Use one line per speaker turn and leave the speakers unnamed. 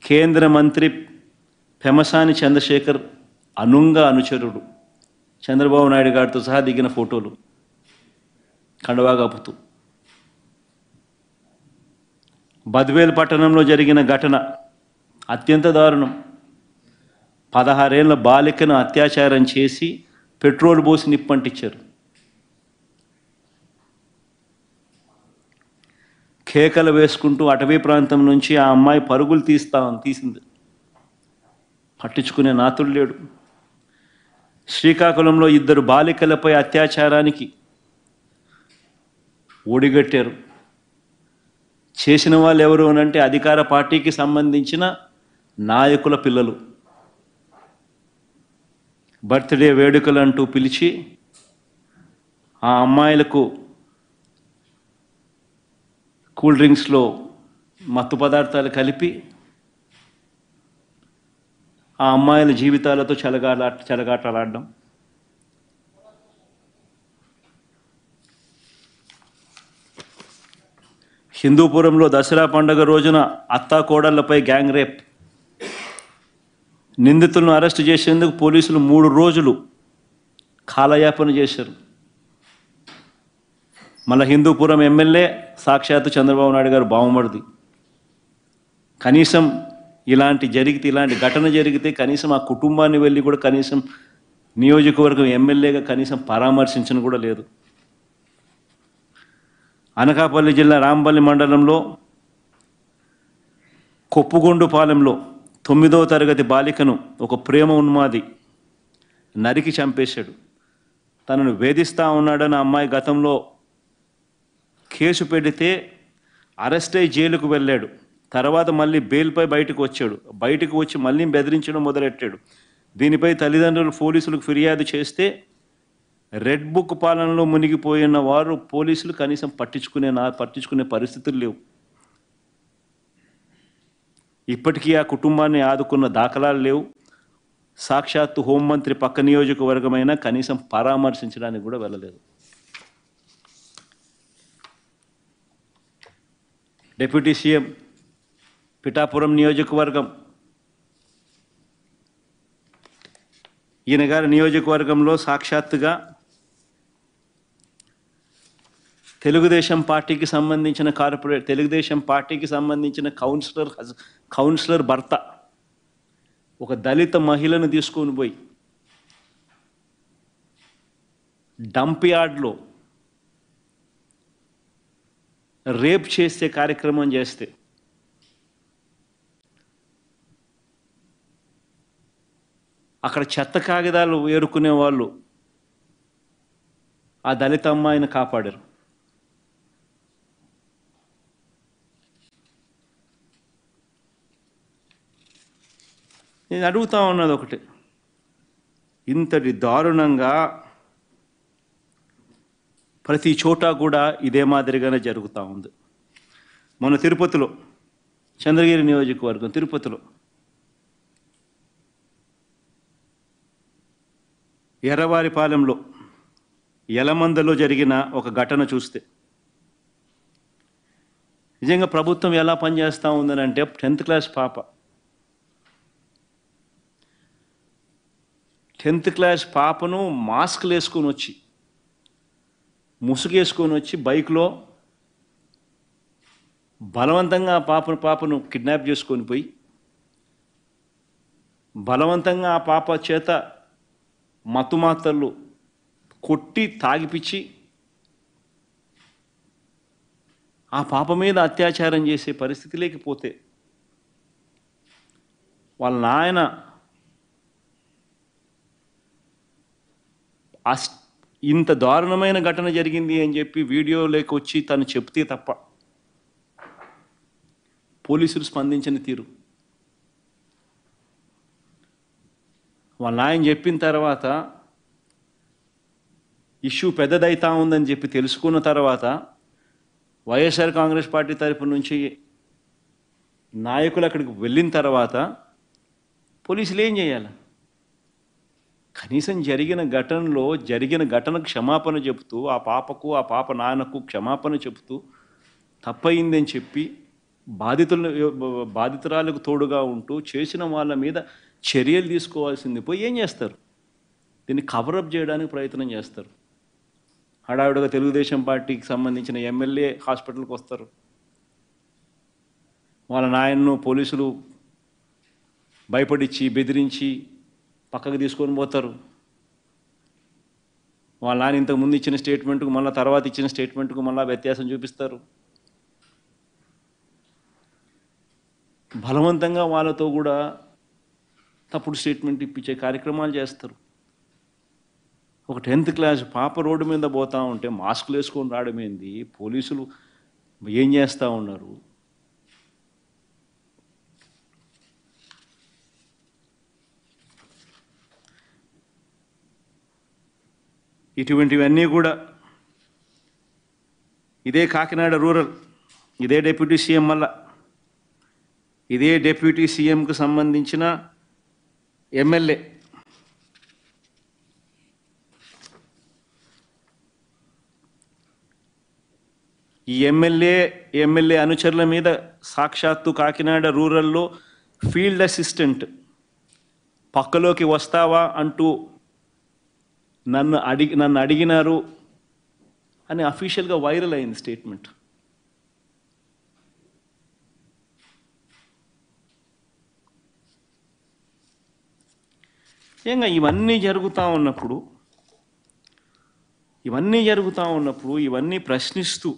కేంద్ర మంత్రి పెమసాని చంద్రశేఖర్ అనుంగ అనుచరుడు చంద్రబాబు నాయుడు గారితో సహా దిగిన ఫోటోలు కండవా కప్పుతూ. బద్వేల్ పట్టణంలో జరిగిన ఘటన అత్యంత దారుణం. 16 ఏళ్ల బాలికను అత్యాచారం చేసి పెట్రోల్ పోసి నిప్పంటించారు. కేకలు వేసుకుంటూ అటవీ ప్రాంతం నుంచి ఆ అమ్మాయి పరుగులు తీసింది. పట్టించుకునే నాతుడు లేడు. శ్రీకాకుళంలో 2 బాలికలపై అత్యాచారానికి ఓడిగట్టారు. చేసిన వాళ్ళు ఎవరు అనంటే అధికార పార్టీకి సంబంధించిన నాయకుల పిల్లలు. బర్త్డే వేడుకలు అంటూ పిలిచి ఆ అమ్మాయిలకు కూల్ డ్రింక్స్లో మత్తు పదార్థాలు కలిపి ఆ అమ్మాయిల జీవితాలతో చెలగాటలాడడం. హిందూపురంలో దసరా పండుగ రోజున అత్తాకోడళ్లపై గ్యాంగ్ రేప్. నిందితులను అరెస్టు చేసేందుకు పోలీసులు 3 రోజులు కాలయాపన చేశారు. మళ్ళీ హిందూపురం ఎమ్మెల్యే సాక్షాత్తు చంద్రబాబు నాయుడు గారు బావమరిది. కనీసం ఇలాంటి ఘటన జరిగితే కనీసం ఆ కుటుంబాన్ని వెళ్ళి కూడా కనీసం నియోజకవర్గం ఎమ్మెల్యేగా కనీసం పరామర్శించను కూడా లేదు. అనకాపల్లి జిల్లా రాంపల్లి మండలంలో కొప్పుగొండుపాలెంలో 9వ తరగతి బాలికను ఒక ప్రేమ ఉన్మాది నరికి చంపేశాడు. తనను వేధిస్తూ ఉన్నాడని అమ్మాయి గతంలో కేసు పెడితే అరెస్ట్ అయి జైలుకు వెళ్ళాడు. తర్వాత మళ్ళీ బెయిల్పై బయటకు వచ్చాడు. బయటకు వచ్చి మళ్ళీ బెదిరించడం మొదలెట్టాడు. దీనిపై తల్లిదండ్రులు పోలీసులకు ఫిర్యాదు చేస్తే రెడ్ బుక్ పాలనలో మునిగిపోయిన వారు పోలీసులు కనీసం పట్టించుకునే పరిస్థితులు లేవు. ఇప్పటికీ ఆ కుటుంబాన్ని ఆదుకున్న దాఖలాలు లేవు. సాక్షాత్తు హోంమంత్రి పక్క నియోజకవర్గమైన కనీసం పరామర్శించడానికి కూడా వెళ్ళలేదు. డిప్యూటీ సీఎం పిఠాపురం నియోజకవర్గం, ఈయన గారి నియోజకవర్గంలో సాక్షాత్తుగా తెలుగుదేశం పార్టీకి సంబంధించిన కౌన్సిలర్ భర్త ఒక దళిత మహిళను తీసుకొని పోయి డంప్ యార్డ్లో రేప్ చేసే కార్యక్రమం చేస్తే అక్కడ చెత్త కాగితాలు ఏరుకునే వాళ్ళు ఆ దళిత అమ్మాయిని కాపాడారు. నేను అడుగుతా ఉన్నది ఒకటి, ఇంతటి దారుణంగా ప్రతి చోట కూడా ఇదే మాదిరిగానే జరుగుతూ ఉంది. మొన్న తిరుపతిలో, చంద్రగిరి నియోజకవర్గం తిరుపతిలో ఎర్రవారిపాలెంలో యలమందలో జరిగిన ఒక ఘటన చూస్తే నిజంగా ప్రభుత్వం ఎలా పనిచేస్తూ ఉందని అంటే 10th క్లాస్ పాప 10th క్లాస్ పాపను మాస్క్లు వేసుకొని వచ్చి ముసుగేసుకొని వచ్చి బైక్లో బలవంతంగా పాపను కిడ్నాప్ చేసుకొని పోయి బలవంతంగా ఆ పాప చేత మత్తుమాత్రలు కొట్టి తాగిపిచ్చి ఆ పాప మీద అత్యాచారం చేసే పరిస్థితి లేకపోతే వాళ్ళ నాయన ఇంత దారుణమైన ఘటన జరిగింది అని చెప్పి వీడియోలోకి వచ్చి తను చెప్తే తప్ప పోలీసులు స్పందించిన తీరు, వాళ్ళ నాయన చెప్పిన తర్వాత ఇష్యూ పెద్దదైతా ఉందని చెప్పి తెలుసుకున్న తర్వాత వైఎస్ఆర్ కాంగ్రెస్ పార్టీ తరపు నుంచి నాయకులు అక్కడికి వెళ్ళిన తర్వాత పోలీసులు ఏం చేయాలి? కనీసం జరిగిన ఘటనకు క్షమాపణ చెబుతూ ఆ పాప నాన్నకు క్షమాపణ చెబుతూ తప్పయిందని చెప్పి బాధితురాలకు తోడుగా ఉంటూ చేసిన వాళ్ళ మీద చర్యలు తీసుకోవాల్సింది పోయి ఏం చేస్తారు? దీన్ని కవరప్ చేయడానికి ప్రయత్నం చేస్తారు. హడావిడిగా తెలుగుదేశం పార్టీకి సంబంధించిన ఎమ్మెల్యే హాస్పిటల్కి వస్తారు. వాళ్ళ నాయన్ను పోలీసులు భయపడిచ్చి బెదిరించి పక్కకు తీసుకొని పోతారు. వాళ్ళ నాన్న ఇంతకు ముందు ఇచ్చిన స్టేట్మెంట్కు మళ్ళీ తర్వాత ఇచ్చిన స్టేట్మెంట్కు మళ్ళీ వ్యత్యాసం చూపిస్తారు. బలవంతంగా వాళ్ళతో కూడా తప్పుడు స్టేట్మెంట్ ఇప్పించే కార్యక్రమాలు చేస్తారు. ఒక 10th క్లాస్ పాప రోడ్డు మీద పోతూ ఉంటే మాస్కులు వేసుకొని రావడం ఏంది? పోలీసులు ఏం చేస్తూ ఉన్నారు? ఇటువంటివన్నీ కూడా ఇదే కాకినాడ రూరల్, ఇదే డిప్యూటీ సీఎం మళ్ళా ఇదే డిప్యూటీ సీఎంకు సంబంధించిన ఎమ్మెల్యే ఈ ఎమ్మెల్యే అనుచరుల మీద సాక్షాత్తు కాకినాడ రూరల్లో ఫీల్డ్ అసిస్టెంట్ పక్కలోకి వస్తావా అంటూ నన్ను అడిగినారు అని అఫీషియల్గా వైరల్ అయింది స్టేట్మెంట్. నిజంగా ఇవన్నీ జరుగుతూ ఉన్నప్పుడు ఇవన్నీ ప్రశ్నిస్తూ